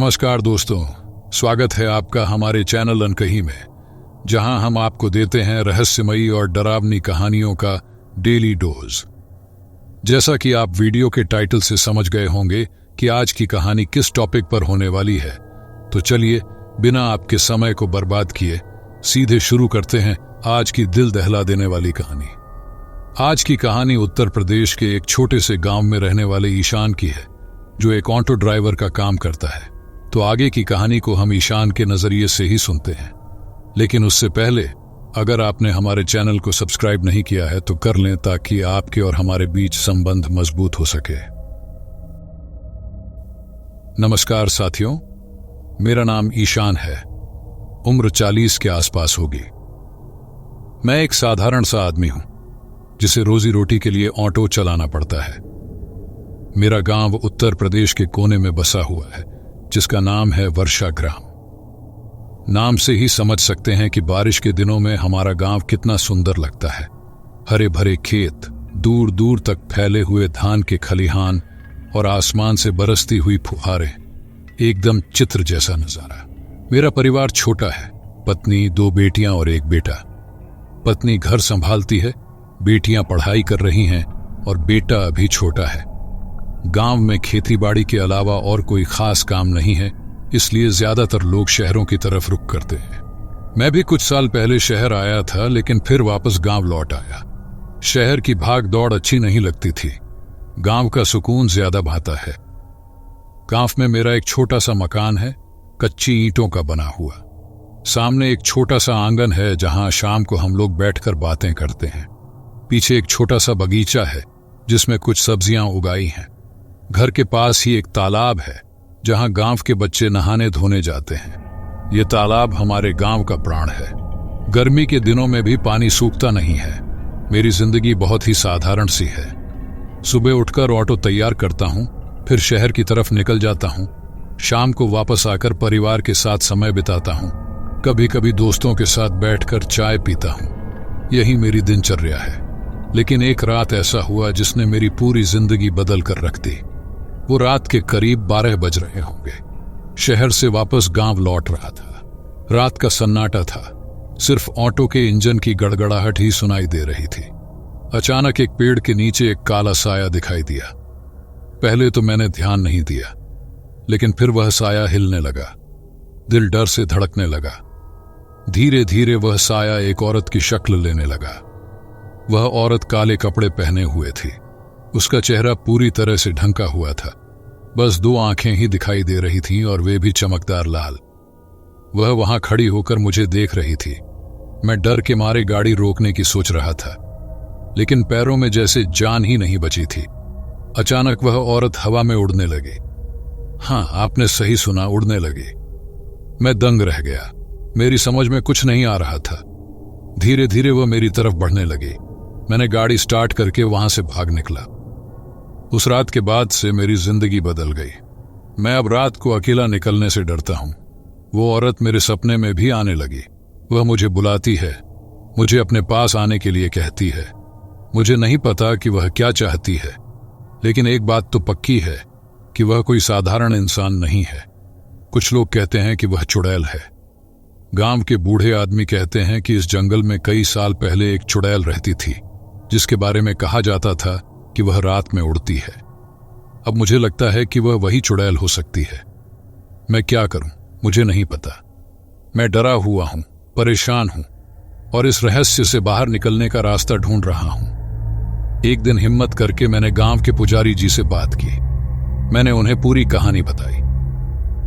नमस्कार दोस्तों, स्वागत है आपका हमारे चैनल अनकही में, जहां हम आपको देते हैं रहस्यमयी और डरावनी कहानियों का डेली डोज। जैसा कि आप वीडियो के टाइटल से समझ गए होंगे कि आज की कहानी किस टॉपिक पर होने वाली है, तो चलिए बिना आपके समय को बर्बाद किए सीधे शुरू करते हैं आज की दिल दहला देने वाली कहानी। आज की कहानी उत्तर प्रदेश के एक छोटे से गांव में रहने वाले ईशान की है, जो एक ऑटो ड्राइवर का काम करता है। तो आगे की कहानी को हम ईशान के नजरिए से ही सुनते हैं, लेकिन उससे पहले अगर आपने हमारे चैनल को सब्सक्राइब नहीं किया है तो कर लें, ताकि आपके और हमारे बीच संबंध मजबूत हो सके। नमस्कार साथियों, मेरा नाम ईशान है। उम्र 40 के आसपास होगी। मैं एक साधारण सा आदमी हूं, जिसे रोजी रोटी के लिए ऑटो चलाना पड़ता है। मेरा गांव उत्तर प्रदेश के कोने में बसा हुआ है, जिसका नाम है वर्षा ग्राम। नाम से ही समझ सकते हैं कि बारिश के दिनों में हमारा गांव कितना सुंदर लगता है। हरे भरे खेत, दूर दूर तक फैले हुए धान के खलिहान और आसमान से बरसती हुई फुहारें, एकदम चित्र जैसा नजारा। मेरा परिवार छोटा है, पत्नी, 2 बेटियां और 1 बेटा। पत्नी घर संभालती है, बेटियां पढ़ाई कर रही हैं और बेटा अभी छोटा है। गांव में खेतीबाड़ी के अलावा और कोई खास काम नहीं है, इसलिए ज्यादातर लोग शहरों की तरफ रुख करते हैं। मैं भी कुछ साल पहले शहर आया था, लेकिन फिर वापस गांव लौट आया। शहर की भाग दौड़ अच्छी नहीं लगती थी, गांव का सुकून ज्यादा भाता है। गांव में मेरा एक छोटा सा मकान है, कच्ची ईंटों का बना हुआ। सामने एक छोटा सा आंगन है, जहां शाम को हम लोग बैठकर बातें करते हैं। पीछे एक छोटा सा बगीचा है, जिसमें कुछ सब्जियां उगाई हैं। घर के पास ही एक तालाब है, जहां गांव के बच्चे नहाने धोने जाते हैं। ये तालाब हमारे गांव का प्राण है। गर्मी के दिनों में भी पानी सूखता नहीं है। मेरी जिंदगी बहुत ही साधारण सी है। सुबह उठकर ऑटो तैयार करता हूं, फिर शहर की तरफ निकल जाता हूं। शाम को वापस आकर परिवार के साथ समय बिताता हूं। कभी कभी दोस्तों के साथ बैठकर चाय पीता हूं। यही मेरी दिनचर्या है। लेकिन एक रात ऐसा हुआ जिसने मेरी पूरी जिंदगी बदल कर रख दी। वो रात के करीब 12 बज रहे होंगे। शहर से वापस गांव लौट रहा था। रात का सन्नाटा था, सिर्फ ऑटो के इंजन की गड़गड़ाहट ही सुनाई दे रही थी। अचानक एक पेड़ के नीचे एक काला साया दिखाई दिया। पहले तो मैंने ध्यान नहीं दिया, लेकिन फिर वह साया हिलने लगा। दिल डर से धड़कने लगा। धीरे धीरे वह साया एक औरत की शक्ल लेने लगा। वह औरत काले कपड़े पहने हुए थी। उसका चेहरा पूरी तरह से ढंका हुआ था। बस 2 आंखें ही दिखाई दे रही थीं, और वे भी चमकदार लाल। वह वहां खड़ी होकर मुझे देख रही थी। मैं डर के मारे गाड़ी रोकने की सोच रहा था, लेकिन पैरों में जैसे जान ही नहीं बची थी। अचानक वह औरत हवा में उड़ने लगी। हाँ, आपने सही सुना, उड़ने लगी। मैं दंग रह गया। मेरी समझ में कुछ नहीं आ रहा था। धीरे धीरे वह मेरी तरफ बढ़ने लगी। मैंने गाड़ी स्टार्ट करके वहां से भाग निकला। उस रात के बाद से मेरी जिंदगी बदल गई। मैं अब रात को अकेला निकलने से डरता हूं। वो औरत मेरे सपने में भी आने लगी। वह मुझे बुलाती है, मुझे अपने पास आने के लिए कहती है। मुझे नहीं पता कि वह क्या चाहती है, लेकिन एक बात तो पक्की है कि वह कोई साधारण इंसान नहीं है। कुछ लोग कहते हैं कि वह चुड़ैल है। गांव के बूढ़े आदमी कहते हैं कि इस जंगल में कई साल पहले एक चुड़ैल रहती थी, जिसके बारे में कहा जाता था कि वह रात में उड़ती है। अब मुझे लगता है कि वह वही चुड़ैल हो सकती है। मैं क्या करूं, मुझे नहीं पता। मैं डरा हुआ हूं, परेशान हूं, और इस रहस्य से बाहर निकलने का रास्ता ढूंढ रहा हूं। एक दिन हिम्मत करके मैंने गांव के पुजारी जी से बात की। मैंने उन्हें पूरी कहानी बताई।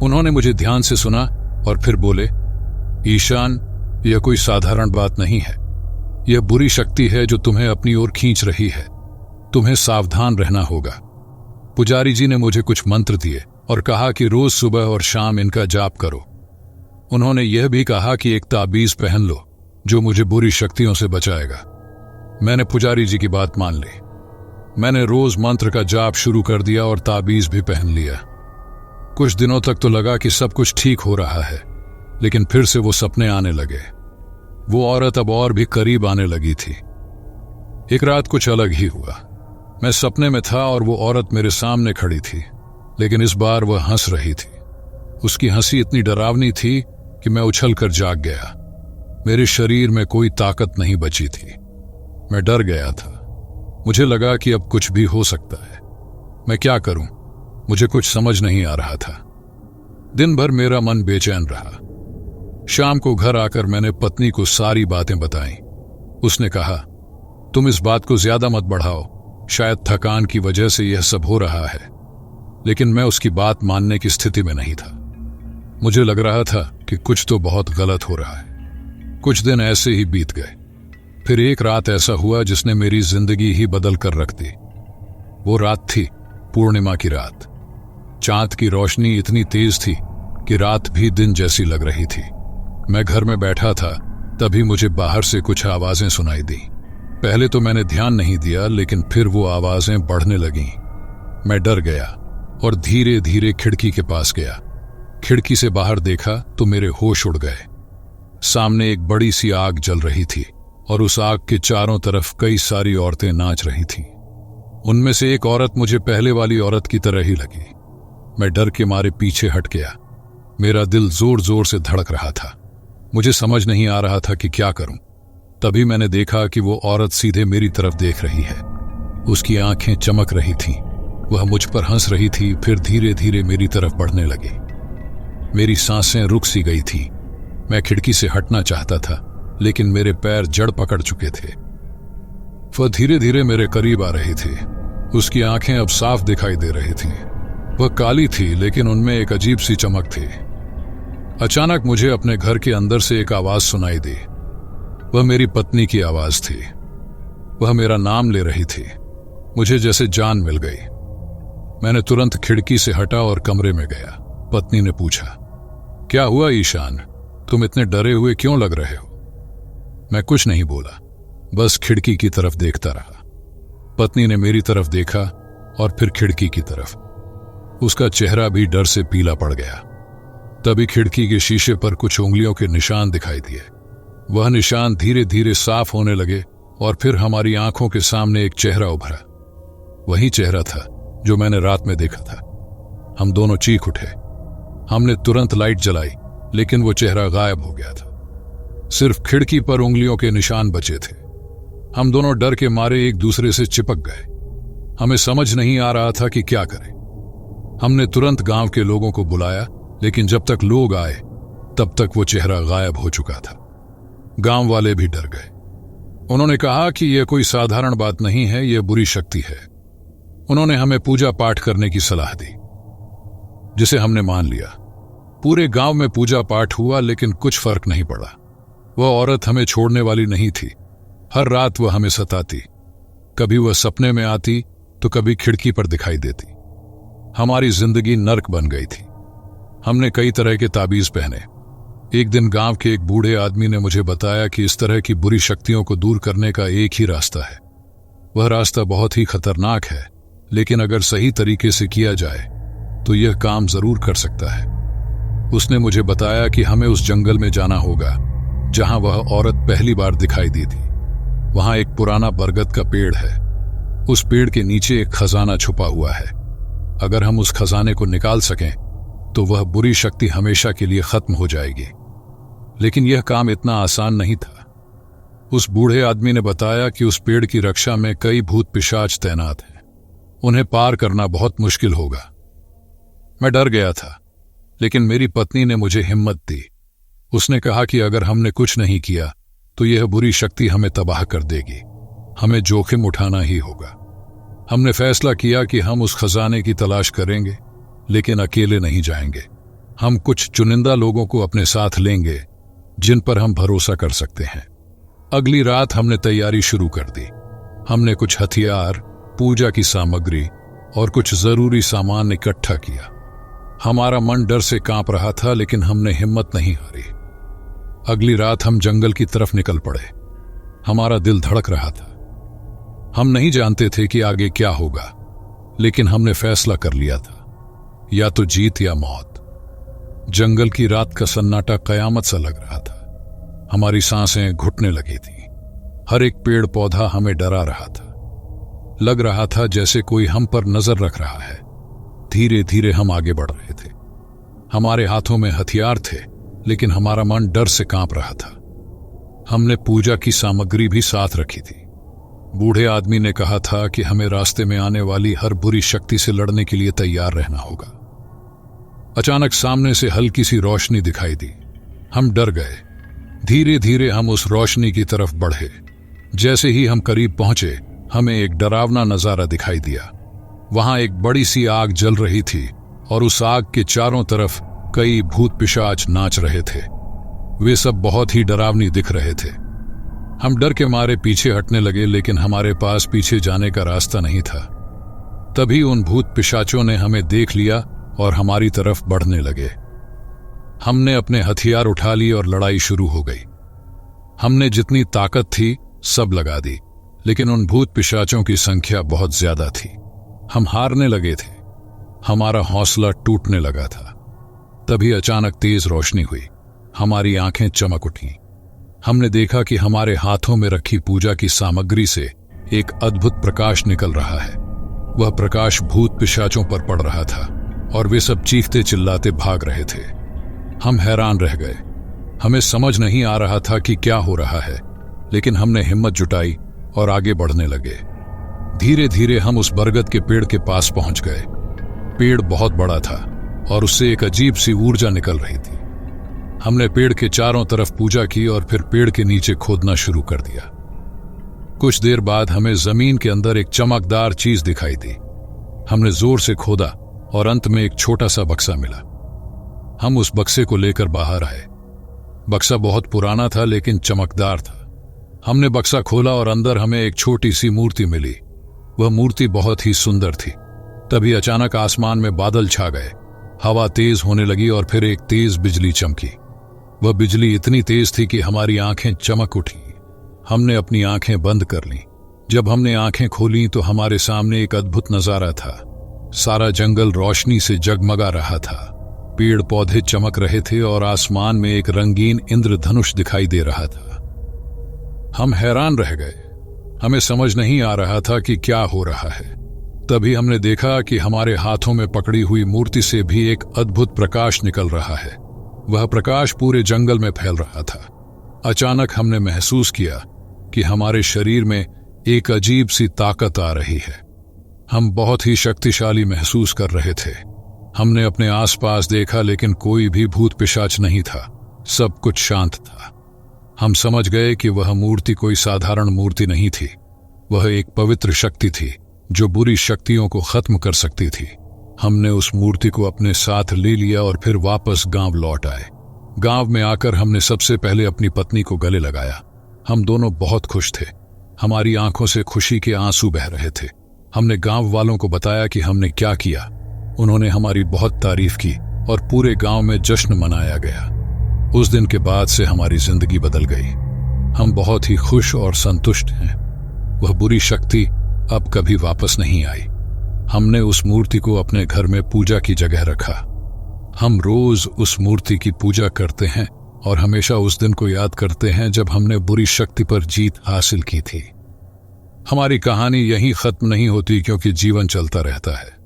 उन्होंने मुझे ध्यान से सुना और फिर बोले, ईशान, यह कोई साधारण बात नहीं है। यह बुरी शक्ति है जो तुम्हें अपनी ओर खींच रही है। तुम्हें सावधान रहना होगा। पुजारी जी ने मुझे कुछ मंत्र दिए और कहा कि रोज सुबह और शाम इनका जाप करो। उन्होंने यह भी कहा कि एक ताबीज पहन लो, जो मुझे बुरी शक्तियों से बचाएगा। मैंने पुजारी जी की बात मान ली। मैंने रोज मंत्र का जाप शुरू कर दिया और ताबीज भी पहन लिया। कुछ दिनों तक तो लगा कि सब कुछ ठीक हो रहा है, लेकिन फिर से वो सपने आने लगे। वो औरत अब और भी करीब आने लगी थी। एक रात कुछ अलग ही हुआ। मैं सपने में था और वो औरत मेरे सामने खड़ी थी, लेकिन इस बार वह हंस रही थी। उसकी हंसी इतनी डरावनी थी कि मैं उछल कर जाग गया। मेरे शरीर में कोई ताकत नहीं बची थी। मैं डर गया था। मुझे लगा कि अब कुछ भी हो सकता है। मैं क्या करूं? मुझे कुछ समझ नहीं आ रहा था। दिन भर मेरा मन बेचैन रहा। शाम को घर आकर मैंने पत्नी को सारी बातें बताईं। उसने कहा, तुम इस बात को ज्यादा मत बढ़ाओ, शायद थकान की वजह से यह सब हो रहा है। लेकिन मैं उसकी बात मानने की स्थिति में नहीं था। मुझे लग रहा था कि कुछ तो बहुत गलत हो रहा है। कुछ दिन ऐसे ही बीत गए। फिर एक रात ऐसा हुआ जिसने मेरी जिंदगी ही बदल कर रख दी। वो रात थी पूर्णिमा की रात। चांद की रोशनी इतनी तेज थी कि रात भी दिन जैसी लग रही थी। मैं घर में बैठा था, तभी मुझे बाहर से कुछ आवाजें सुनाई दी। पहले तो मैंने ध्यान नहीं दिया, लेकिन फिर वो आवाजें बढ़ने लगीं। मैं डर गया और धीरे धीरे खिड़की के पास गया। खिड़की से बाहर देखा तो मेरे होश उड़ गए। सामने एक बड़ी सी आग जल रही थी और उस आग के चारों तरफ कई सारी औरतें नाच रही थीं। उनमें से एक औरत मुझे पहले वाली औरत की तरह ही लगी। मैं डर के मारे पीछे हट गया। मेरा दिल जोर जोर से धड़क रहा था। मुझे समझ नहीं आ रहा था कि क्या करूं। तभी मैंने देखा कि वो औरत सीधे मेरी तरफ देख रही है। उसकी आंखें चमक रही थीं। वह मुझ पर हंस रही थी, फिर धीरे धीरे मेरी तरफ बढ़ने लगी। मेरी सांसें रुक सी गई थीं। मैं खिड़की से हटना चाहता था, लेकिन मेरे पैर जड़ पकड़ चुके थे। वह धीरे धीरे मेरे करीब आ रही थी। उसकी आंखें अब साफ दिखाई दे रही थीं। वह काली थी, लेकिन उनमें एक अजीब सी चमक थी। अचानक मुझे अपने घर के अंदर से एक आवाज सुनाई दी। वह मेरी पत्नी की आवाज थी। वह मेरा नाम ले रही थी। मुझे जैसे जान मिल गई। मैंने तुरंत खिड़की से हटा और कमरे में गया। पत्नी ने पूछा, क्या हुआ ईशान, तुम इतने डरे हुए क्यों लग रहे हो? मैं कुछ नहीं बोला, बस खिड़की की तरफ देखता रहा। पत्नी ने मेरी तरफ देखा और फिर खिड़की की तरफ। उसका चेहरा भी डर से पीला पड़ गया। तभी खिड़की के शीशे पर कुछ उंगलियों के निशान दिखाई दिए। वह निशान धीरे धीरे साफ होने लगे और फिर हमारी आंखों के सामने एक चेहरा उभरा। वही चेहरा था जो मैंने रात में देखा था। हम दोनों चीख उठे। हमने तुरंत लाइट जलाई, लेकिन वो चेहरा गायब हो गया था। सिर्फ खिड़की पर उंगलियों के निशान बचे थे। हम दोनों डर के मारे एक दूसरे से चिपक गए। हमें समझ नहीं आ रहा था कि क्या करें। हमने तुरंत गांव के लोगों को बुलाया, लेकिन जब तक लोग आए तब तक वो चेहरा गायब हो चुका था। गांव वाले भी डर गए। उन्होंने कहा कि यह कोई साधारण बात नहीं है, यह बुरी शक्ति है। उन्होंने हमें पूजा पाठ करने की सलाह दी, जिसे हमने मान लिया। पूरे गांव में पूजा पाठ हुआ, लेकिन कुछ फर्क नहीं पड़ा। वह औरत हमें छोड़ने वाली नहीं थी। हर रात वह हमें सताती। कभी वह सपने में आती तो कभी खिड़की पर दिखाई देती। हमारी जिंदगी नर्क बन गई थी। हमने कई तरह के ताबीज पहने। एक दिन गांव के एक बूढ़े आदमी ने मुझे बताया कि इस तरह की बुरी शक्तियों को दूर करने का एक ही रास्ता है। वह रास्ता बहुत ही खतरनाक है, लेकिन अगर सही तरीके से किया जाए तो यह काम जरूर कर सकता है। उसने मुझे बताया कि हमें उस जंगल में जाना होगा जहां वह औरत पहली बार दिखाई दी थी। वहां एक पुराना बरगद का पेड़ है। उस पेड़ के नीचे एक खजाना छुपा हुआ है। अगर हम उस खजाने को निकाल सकें तो वह बुरी शक्ति हमेशा के लिए खत्म हो जाएगी। लेकिन यह काम इतना आसान नहीं था। उस बूढ़े आदमी ने बताया कि उस पेड़ की रक्षा में कई भूत पिशाच तैनात हैं। उन्हें पार करना बहुत मुश्किल होगा। मैं डर गया था, लेकिन मेरी पत्नी ने मुझे हिम्मत दी। उसने कहा कि अगर हमने कुछ नहीं किया तो यह बुरी शक्ति हमें तबाह कर देगी। हमें जोखिम उठाना ही होगा। हमने फैसला किया कि हम उस खजाने की तलाश करेंगे, लेकिन अकेले नहीं जाएंगे। हम कुछ चुनिंदा लोगों को अपने साथ लेंगे जिन पर हम भरोसा कर सकते हैं। अगली रात हमने तैयारी शुरू कर दी। हमने कुछ हथियार, पूजा की सामग्री और कुछ जरूरी सामान इकट्ठा किया। हमारा मन डर से कांप रहा था, लेकिन हमने हिम्मत नहीं हारी। अगली रात हम जंगल की तरफ निकल पड़े। हमारा दिल धड़क रहा था। हम नहीं जानते थे कि आगे क्या होगा, लेकिन हमने फैसला कर लिया था, या तो जीत या मौत। जंगल की रात का सन्नाटा कयामत सा लग रहा था। हमारी सांसें घुटने लगी थी। हर एक पेड़ पौधा हमें डरा रहा था। लग रहा था जैसे कोई हम पर नजर रख रहा है। धीरे धीरे हम आगे बढ़ रहे थे। हमारे हाथों में हथियार थे, लेकिन हमारा मन डर से कांप रहा था। हमने पूजा की सामग्री भी साथ रखी थी। बूढ़े आदमी ने कहा था कि हमें रास्ते में आने वाली हर बुरी शक्ति से लड़ने के लिए तैयार रहना होगा। अचानक सामने से हल्की सी रोशनी दिखाई दी। हम डर गए। धीरे धीरे हम उस रोशनी की तरफ बढ़े। जैसे ही हम करीब पहुंचे, हमें एक डरावना नजारा दिखाई दिया। वहां एक बड़ी सी आग जल रही थी और उस आग के चारों तरफ कई भूत पिशाच नाच रहे थे। वे सब बहुत ही डरावनी दिख रहे थे। हम डर के मारे पीछे हटने लगे, लेकिन हमारे पास पीछे जाने का रास्ता नहीं था। तभी उन भूत पिशाचों ने हमें देख लिया और हमारी तरफ बढ़ने लगे। हमने अपने हथियार उठा लिए और लड़ाई शुरू हो गई। हमने जितनी ताकत थी सब लगा दी, लेकिन उन भूत पिशाचों की संख्या बहुत ज्यादा थी। हम हारने लगे थे। हमारा हौसला टूटने लगा था। तभी अचानक तेज रोशनी हुई। हमारी आंखें चमक उठीं। हमने देखा कि हमारे हाथों में रखी पूजा की सामग्री से एक अद्भुत प्रकाश निकल रहा है। वह प्रकाश भूत पिशाचों पर पड़ रहा था और वे सब चीखते चिल्लाते भाग रहे थे। हम हैरान रह गए। हमें समझ नहीं आ रहा था कि क्या हो रहा है, लेकिन हमने हिम्मत जुटाई और आगे बढ़ने लगे। धीरे धीरे हम उस बरगद के पेड़ के पास पहुंच गए। पेड़ बहुत बड़ा था और उससे एक अजीब सी ऊर्जा निकल रही थी। हमने पेड़ के चारों तरफ पूजा की और फिर पेड़ के नीचे खोदना शुरू कर दिया। कुछ देर बाद हमें जमीन के अंदर एक चमकदार चीज दिखाई दी। हमने जोर से खोदा और अंत में एक छोटा सा बक्सा मिला। हम उस बक्से को लेकर बाहर आए। बक्सा बहुत पुराना था लेकिन चमकदार था। हमने बक्सा खोला और अंदर हमें एक छोटी सी मूर्ति मिली। वह मूर्ति बहुत ही सुंदर थी। तभी अचानक आसमान में बादल छा गए। हवा तेज होने लगी और फिर एक तेज बिजली चमकी। वह बिजली इतनी तेज थी कि हमारी आंखें चमक उठी। हमने अपनी आंखें बंद कर लीं। जब हमने आंखें खोली तो हमारे सामने एक अद्भुत नजारा था। सारा जंगल रोशनी से जगमगा रहा था। पेड़ पौधे चमक रहे थे और आसमान में एक रंगीन इंद्रधनुष दिखाई दे रहा था। हम हैरान रह गए। हमें समझ नहीं आ रहा था कि क्या हो रहा है। तभी हमने देखा कि हमारे हाथों में पकड़ी हुई मूर्ति से भी एक अद्भुत प्रकाश निकल रहा है। वह प्रकाश पूरे जंगल में फैल रहा था। अचानक हमने महसूस किया कि हमारे शरीर में एक अजीब सी ताकत आ रही है। हम बहुत ही शक्तिशाली महसूस कर रहे थे। हमने अपने आसपास देखा लेकिन कोई भी भूत पिशाच नहीं था। सब कुछ शांत था। हम समझ गए कि वह मूर्ति कोई साधारण मूर्ति नहीं थी। वह एक पवित्र शक्ति थी जो बुरी शक्तियों को खत्म कर सकती थी। हमने उस मूर्ति को अपने साथ ले लिया और फिर वापस गांव लौट आए। गांव में आकर हमने सबसे पहले अपनी पत्नी को गले लगाया। हम दोनों बहुत खुश थे। हमारी आंखों से खुशी के आंसू बह रहे थे। हमने गांव वालों को बताया कि हमने क्या किया। उन्होंने हमारी बहुत तारीफ की और पूरे गांव में जश्न मनाया गया। उस दिन के बाद से हमारी जिंदगी बदल गई। हम बहुत ही खुश और संतुष्ट हैं। वह बुरी शक्ति अब कभी वापस नहीं आई। हमने उस मूर्ति को अपने घर में पूजा की जगह रखा। हम रोज उस मूर्ति की पूजा करते हैं और हमेशा उस दिन को याद करते हैं जब हमने बुरी शक्ति पर जीत हासिल की थी। हमारी कहानी यहीं खत्म नहीं होती क्योंकि जीवन चलता रहता है।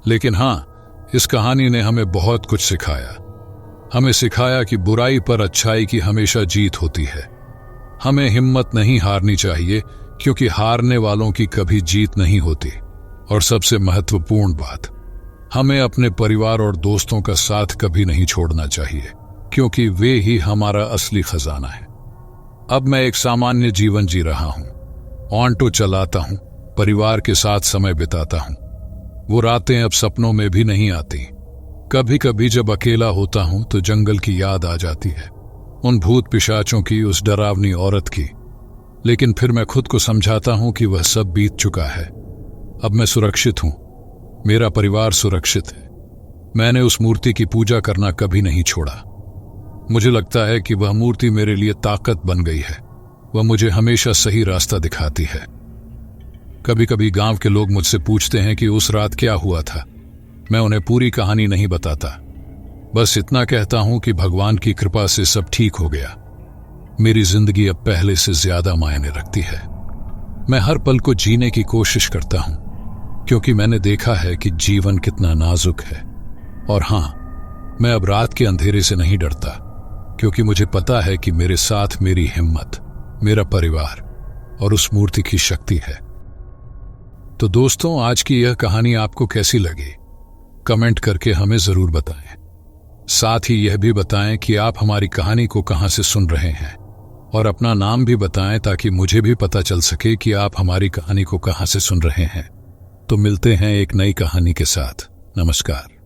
लेकिन हाँ, इस कहानी ने हमें बहुत कुछ सिखाया। हमें सिखाया कि बुराई पर अच्छाई की हमेशा जीत होती है। हमें हिम्मत नहीं हारनी चाहिए क्योंकि हारने वालों की कभी जीत नहीं होती। और सबसे महत्वपूर्ण बात, हमें अपने परिवार और दोस्तों का साथ कभी नहीं छोड़ना चाहिए क्योंकि वे ही हमारा असली खजाना है। अब मैं एक सामान्य जीवन जी रहा हूं। ऑटो चलाता हूं, परिवार के साथ समय बिताता हूं। वो रातें अब सपनों में भी नहीं आती। कभी कभी जब अकेला होता हूं तो जंगल की याद आ जाती है, उन भूत पिशाचों की, उस डरावनी औरत की। लेकिन फिर मैं खुद को समझाता हूं कि वह सब बीत चुका है। अब मैं सुरक्षित हूं, मेरा परिवार सुरक्षित है। मैंने उस मूर्ति की पूजा करना कभी नहीं छोड़ा। मुझे लगता है कि वह मूर्ति मेरे लिए ताकत बन गई है। वह मुझे हमेशा सही रास्ता दिखाती है। कभी कभी गांव के लोग मुझसे पूछते हैं कि उस रात क्या हुआ था। मैं उन्हें पूरी कहानी नहीं बताता, बस इतना कहता हूं कि भगवान की कृपा से सब ठीक हो गया। मेरी जिंदगी अब पहले से ज्यादा मायने रखती है। मैं हर पल को जीने की कोशिश करता हूं क्योंकि मैंने देखा है कि जीवन कितना नाजुक है। और हां, मैं अब रात के अंधेरे से नहीं डरता, क्योंकि मुझे पता है कि मेरे साथ मेरी हिम्मत, मेरा परिवार और उस मूर्ति की शक्ति है। तो दोस्तों, आज की यह कहानी आपको कैसी लगी? कमेंट करके हमें जरूर बताएं। साथ ही यह भी बताएं कि आप हमारी कहानी को कहां से सुन रहे हैं, और अपना नाम भी बताएं ताकि मुझे भी पता चल सके कि आप हमारी कहानी को कहां से सुन रहे हैं। तो मिलते हैं एक नई कहानी के साथ। नमस्कार।